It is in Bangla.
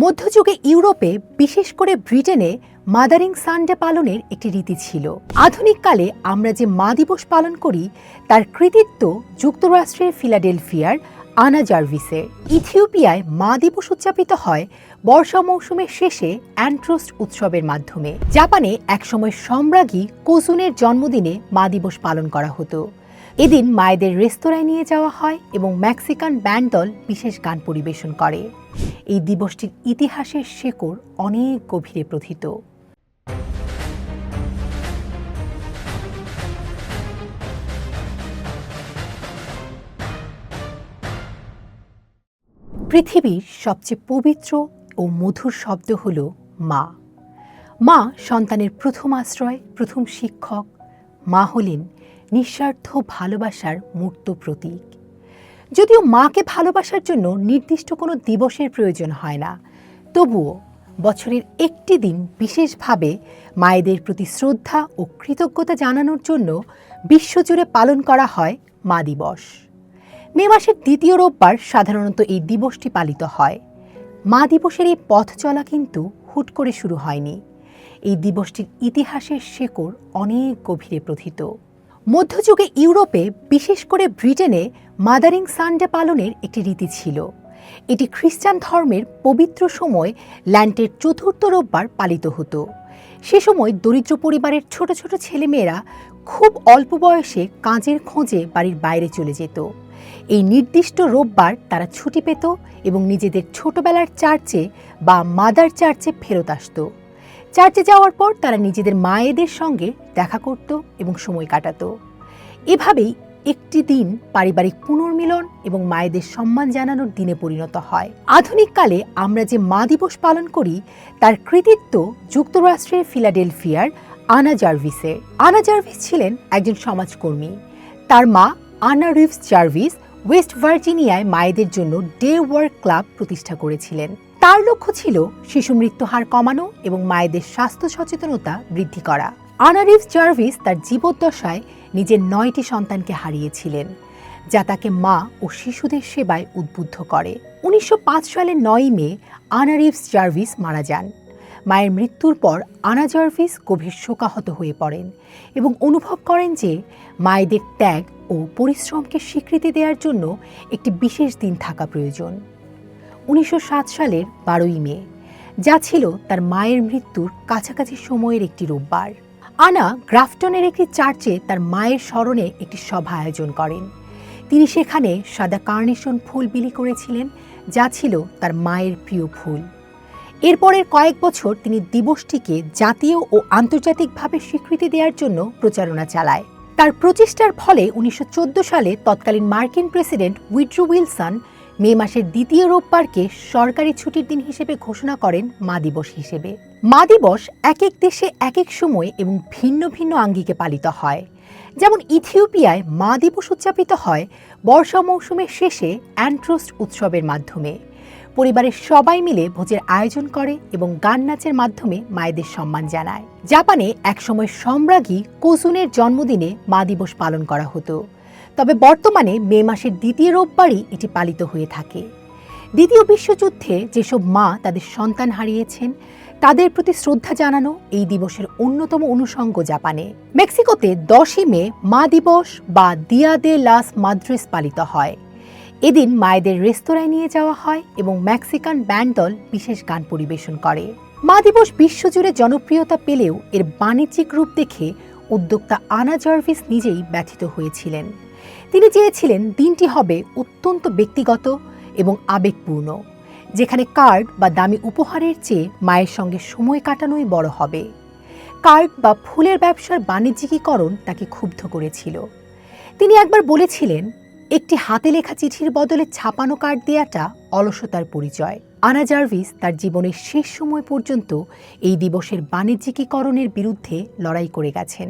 মধ্যযুগে ইউরোপে, বিশেষ করে ব্রিটেনে মাদারিং সানডে পালনের একটি রীতি ছিল। আধুনিককালে আমরা যে মা দিবস পালন করি তার কৃতিত্ব যুক্তরাষ্ট্রের ফিলাডেলফিয়ার আনা জার্ভিসের। ইথিওপিয়ায় মা দিবস উদযাপিত হয় বর্ষা মৌসুমের শেষে অ্যান্ট্রোস্ট উৎসবের মাধ্যমে। জাপানে একসময় সম্রাজ্ঞী কোজুনের জন্মদিনে মা দিবস পালন করা হতো। এদিন মায়েদের রেস্তোরাঁয় নিয়ে যাওয়া হয় এবং মেক্সিকান ব্যান্ড দল বিশেষ গান পরিবেশন করে। এই দিবসটির ইতিহাসের শেকড় অনেক গভীরে প্রথিত। পৃথিবীর সবচেয়ে পবিত্র ও মধুর শব্দ হল মা। মা সন্তানের প্রথম আশ্রয়, প্রথম শিক্ষক। মা হলেন নিঃস্বার্থ ভালোবাসার মূর্ত প্রতীক। যদিও মাকে ভালোবাসার জন্য নির্দিষ্ট কোনো দিবসের প্রয়োজন হয় না, তবুও বছরের একটি দিন বিশেষভাবে মায়েদের প্রতি শ্রদ্ধা ও কৃতজ্ঞতা জানানোর জন্য বিশ্বজুড়ে পালন করা হয় মা দিবস। মে মাসের দ্বিতীয় রোববার সাধারণত এই দিবসটি পালিত হয়। মা দিবসের এই পথ চলা কিন্তু হুট করে শুরু হয়নি। এই দিবসটির ইতিহাসের শেকড় অনেক গভীরে প্রথিত। মধ্যযুগে ইউরোপে, বিশেষ করে ব্রিটেনে মাদারিং সানডে পালনের একটি রীতি ছিল। এটি খ্রিস্টান ধর্মের পবিত্র সময় ল্যান্টের চতুর্থ রোববার পালিত হতো। সে সময় দরিদ্র পরিবারের ছোট ছোট ছেলেমেয়েরা খুব অল্প বয়সে কাজের খোঁজে বাড়ির বাইরে চলে যেত। এই নির্দিষ্ট রোববার তারা ছুটি পেত এবং নিজেদের ছোটবেলার চার্চে বা মাদার চার্চে ফেরত আসত। চার্চে যাওয়ার পর তারা নিজেদের মায়েদের সঙ্গে দেখা করত এবং সময় কাটাত। এভাবেই একটি দিন পারিবারিক পুনর্মিলন এবং মায়েদের সম্মান জানানোর দিনে পরিণত হয়। আধুনিককালে আমরা যে মা দিবস পালন করি তার কৃতিত্ব যুক্তরাষ্ট্রের ফিলাডেলফিয়ার আনা জার্ভিসের। আনা জার্ভিস ছিলেন একজন সমাজকর্মী। তার মা আনা রিভস জার্ভিস ওয়েস্ট ভার্জিনিয়ায় মায়েদের জন্য ডে ওয়ার্ক ক্লাব প্রতিষ্ঠা করেছিলেন। তার লক্ষ্য ছিল শিশু মৃত্যু হার কমানো এবং মায়েদের স্বাস্থ্য সচেতনতা বৃদ্ধি করা। আনা রিভস জার্ভিস তার জীবদ্দশায় নিজের 9টি সন্তানকে হারিয়েছিলেন, যা তাকে মা ও শিশুদের সেবায় উদ্বুদ্ধ করে। 1905 সালের 9 মে আনা রিভস জার্ভিস মারা যান। মায়ের মৃত্যুর পর আনা জার্ভিস গভীর শোকাহত হয়ে পড়েন এবং অনুভব করেন যে মায়েদের ত্যাগ ও পরিশ্রমকে স্বীকৃতি দেওয়ার জন্য একটি বিশেষ দিন থাকা প্রয়োজন। 1907 সালের 12 মে, যা ছিল তার মায়ের মৃত্যুর কাছাকাছি সময়ের একটি রোববার, আনা গ্রাফটনের একটি চার্চে তার মায়ের স্মরণে একটি সভা আয়োজন করেন। তিনি সেখানে সাদা কার্নেশন ফুল বিলি করেছিলেন, যা ছিল তার মায়ের প্রিয় ফুল। এরপরের কয়েক বছর তিনি দিবসটিকে জাতীয় ও আন্তর্জাতিকভাবে স্বীকৃতি দেওয়ার জন্য প্রচারণা চালায়। তার প্রচেষ্টার ফলে 1914 সালে তৎকালীন মার্কিন প্রেসিডেন্ট উইড্রো উইলসন মে মাসের দ্বিতীয় রোববারকে সরকারি ছুটির দিন হিসেবে ঘোষণা করেন মা দিবস হিসেবে। মা দিবস এক এক দেশে এক এক সময় এবং ভিন্ন ভিন্ন আঙ্গিকে পালিত হয়। যেমন ইথিওপিয়ায় মা দিবস উদযাপিত হয় বর্ষা মৌসুমের শেষে অ্যান্ট্রোস্ট উৎসবের মাধ্যমে। পরিবারের সবাই মিলে ভোজের আয়োজন করে এবং গান নাচের মাধ্যমে মায়েদের সম্মান জানায়। জাপানে একসময় সম্রাজ্ঞী কোজুনের জন্মদিনে মা দিবস পালন করা হতো, তবে বর্তমানে মে মাসের দ্বিতীয় রোববারই এটি পালিত হয়ে থাকে। দ্বিতীয় বিশ্বযুদ্ধে যেসব মা তাদের সন্তান হারিয়েছেন তাদের প্রতি শ্রদ্ধা জানানো এই দিবসের অন্যতম অনুষঙ্গ জাপানে। মেক্সিকোতে 10 মে মা দিবস বা দিয়া দে লাস মাদ্রেস পালিত হয়। এদিন মায়েদের রেস্তোরাঁয় নিয়ে যাওয়া হয় এবং মেক্সিকান ব্যান্ড দল বিশেষ গান পরিবেশন করে। মা দিবস বিশ্বজুড়ে জনপ্রিয়তা পেলেও এর বাণিজ্যিক রূপ দেখে উদ্যোক্তা আনা জার্ভিস নিজেই ব্যথিত হয়েছিলেন। তিনি চেয়েছিলেন দিনটি হবে অত্যন্ত ব্যক্তিগত এবং আবেগপূর্ণ, যেখানে কার্ড বা দামি উপহারের চেয়ে মায়ের সঙ্গে সময় কাটানোই বড় হবে। কার্ড বা ফুলের ব্যবসার বাণিজ্যিকীকরণ তাকে ক্ষুব্ধ করেছিল। তিনি একবার বলেছিলেন, একটি হাতে লেখা চিঠির বদলে ছাপানো কার্ড দেওয়াটা অলসতার পরিচয়। আনা জার্ভিস তার জীবনের শেষ সময় পর্যন্ত এই দিবসের বাণিজ্যিকীকরণের বিরুদ্ধে লড়াই করে গেছেন।